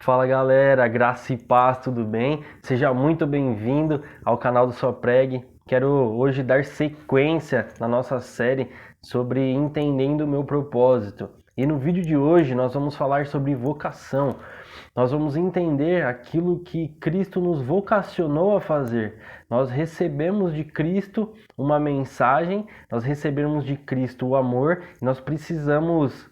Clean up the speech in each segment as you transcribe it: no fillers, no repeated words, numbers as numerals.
Fala galera, graça e paz, tudo bem? Seja muito bem-vindo ao canal do Só Pregue. Quero hoje dar sequência na nossa série sobre entendendo o meu propósito. E no vídeo de hoje nós vamos falar sobre vocação. Nós vamos entender aquilo que Cristo nos vocacionou a fazer. Nós recebemos de Cristo uma mensagem, nós recebemos de Cristo o amor, e nós precisamos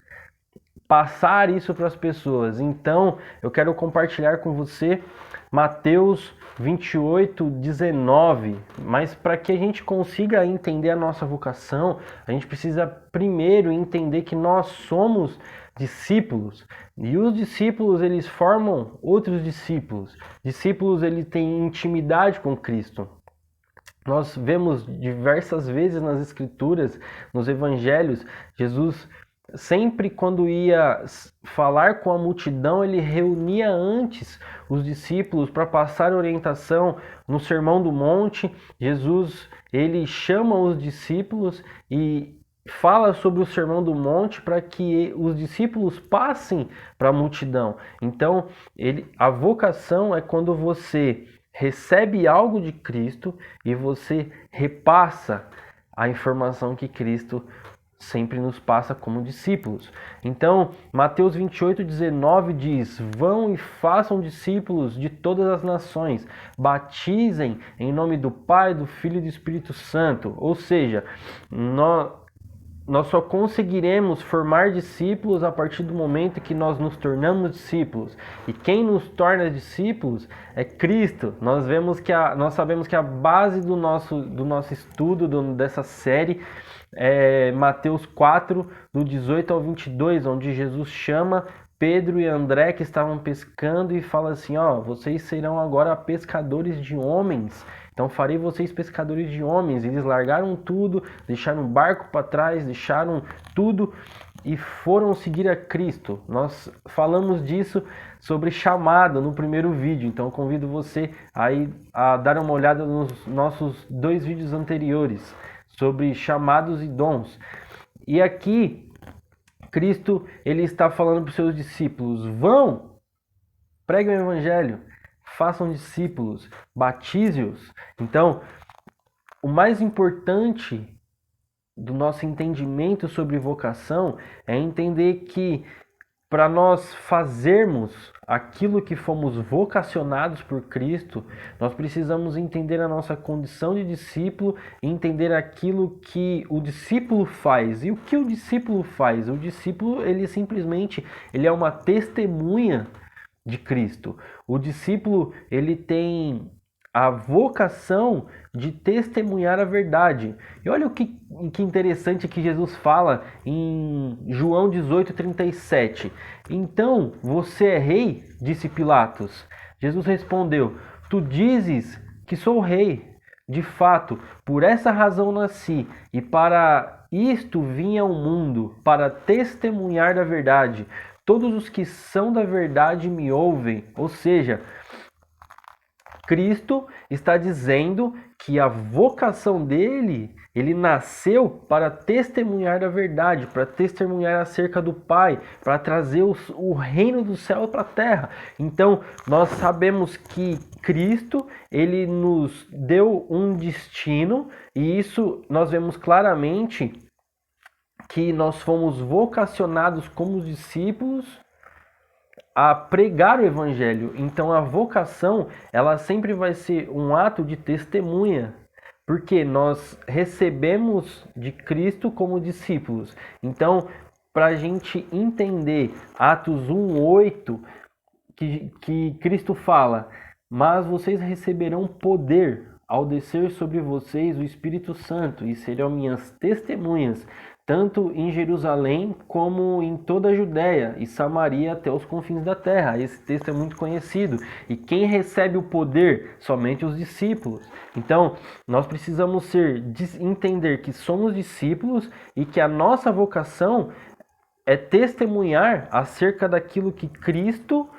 passar isso para as pessoas. Então, eu quero compartilhar com você Mateus 28:19. Mas para que a gente consiga entender a nossa vocação, a gente precisa primeiro entender que nós somos discípulos. E os discípulos, eles formam outros discípulos. Discípulos, ele tem intimidade com Cristo. Nós vemos diversas vezes nas Escrituras, nos Evangelhos, Jesus sempre quando ia falar com a multidão, ele reunia antes os discípulos para passar orientação no Sermão do Monte. Jesus, ele chama os discípulos e fala sobre o Sermão do Monte para que os discípulos passem para a multidão. Então, a vocação é quando você recebe algo de Cristo e você repassa a informação que Cristo sempre nos passa como discípulos. Então, Mateus 28:19 diz: vão e façam discípulos de todas as nações, batizem em nome do Pai, do Filho e do Espírito Santo. Ou seja, nós só conseguiremos formar discípulos a partir do momento que nós nos tornamos discípulos. E quem nos torna discípulos é Cristo. Nós sabemos que a base do nosso estudo, dessa série, é Mateus 4, do 18 ao 22, onde Jesus chama Pedro e André, que estavam pescando, e fala assim: vocês serão agora pescadores de homens. Então farei vocês pescadores de homens. Eles largaram tudo, deixaram o barco para trás, deixaram tudo e foram seguir a Cristo. Nós falamos disso sobre chamado no primeiro vídeo, então convido você aí a dar uma olhada nos nossos 2 vídeos anteriores sobre chamados e dons. E aqui Cristo, ele está falando para os seus discípulos: vão, preguem o evangelho, façam discípulos, batize-os. Então, o mais importante do nosso entendimento sobre vocação é entender que para nós fazermos aquilo que fomos vocacionados por Cristo, nós precisamos entender a nossa condição de discípulo e entender aquilo que o discípulo faz. E o que o discípulo faz? O discípulo, ele simplesmente é uma testemunha de Cristo. O discípulo, ele tem a vocação de testemunhar a verdade. E olha o que interessante que Jesus fala em João 18:37. Então, você é rei? Disse Pilatos. Jesus respondeu: tu dizes que sou rei. De fato, por essa razão nasci, e para isto vim ao mundo, para testemunhar da verdade. Todos os que são da verdade me ouvem. Ou seja, Cristo está dizendo que a vocação dele, ele nasceu para testemunhar da verdade, para testemunhar acerca do Pai, para trazer o reino do céu para a terra. Então, nós sabemos que Cristo, ele nos deu um destino, e isso nós vemos claramente que nós fomos vocacionados como discípulos a pregar o evangelho. Então a vocação, ela sempre vai ser um ato de testemunha, porque nós recebemos de Cristo como discípulos. Então, para a gente entender Atos 1:8, que Cristo fala: mas vocês receberão poder ao descer sobre vocês o Espírito Santo, e serão minhas testemunhas, tanto em Jerusalém como em toda a Judéia e Samaria até os confins da terra. Esse texto é muito conhecido. E quem recebe o poder? Somente os discípulos. Então, nós precisamos entender que somos discípulos e que a nossa vocação é testemunhar acerca daquilo que Cristo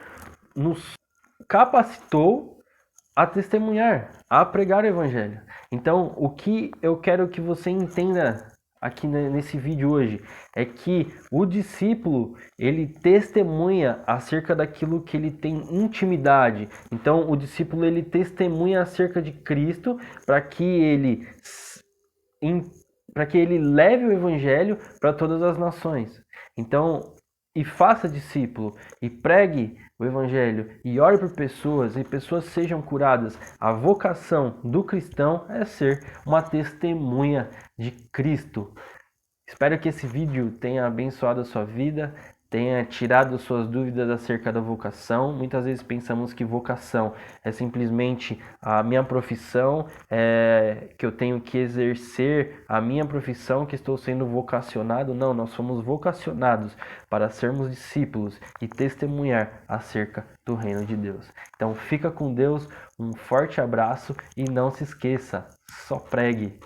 nos capacitou a testemunhar, a pregar o evangelho. Então, o que eu quero que você entenda aqui nesse vídeo hoje é que o discípulo, ele testemunha acerca daquilo que ele tem intimidade. Então, o discípulo, ele testemunha acerca de Cristo para que ele leve o evangelho para todas as nações. Então, e faça discípulo, e pregue o evangelho, e ore por pessoas, e pessoas sejam curadas. A vocação do cristão é ser uma testemunha de Cristo. Espero que esse vídeo tenha abençoado a sua vida, tenha tirado suas dúvidas acerca da vocação. Muitas vezes pensamos que vocação é simplesmente a minha profissão, que eu tenho que exercer a minha profissão, que estou sendo vocacionado. Não, nós somos vocacionados para sermos discípulos e testemunhar acerca do reino de Deus. Então fica com Deus, um forte abraço e não se esqueça, só pregue.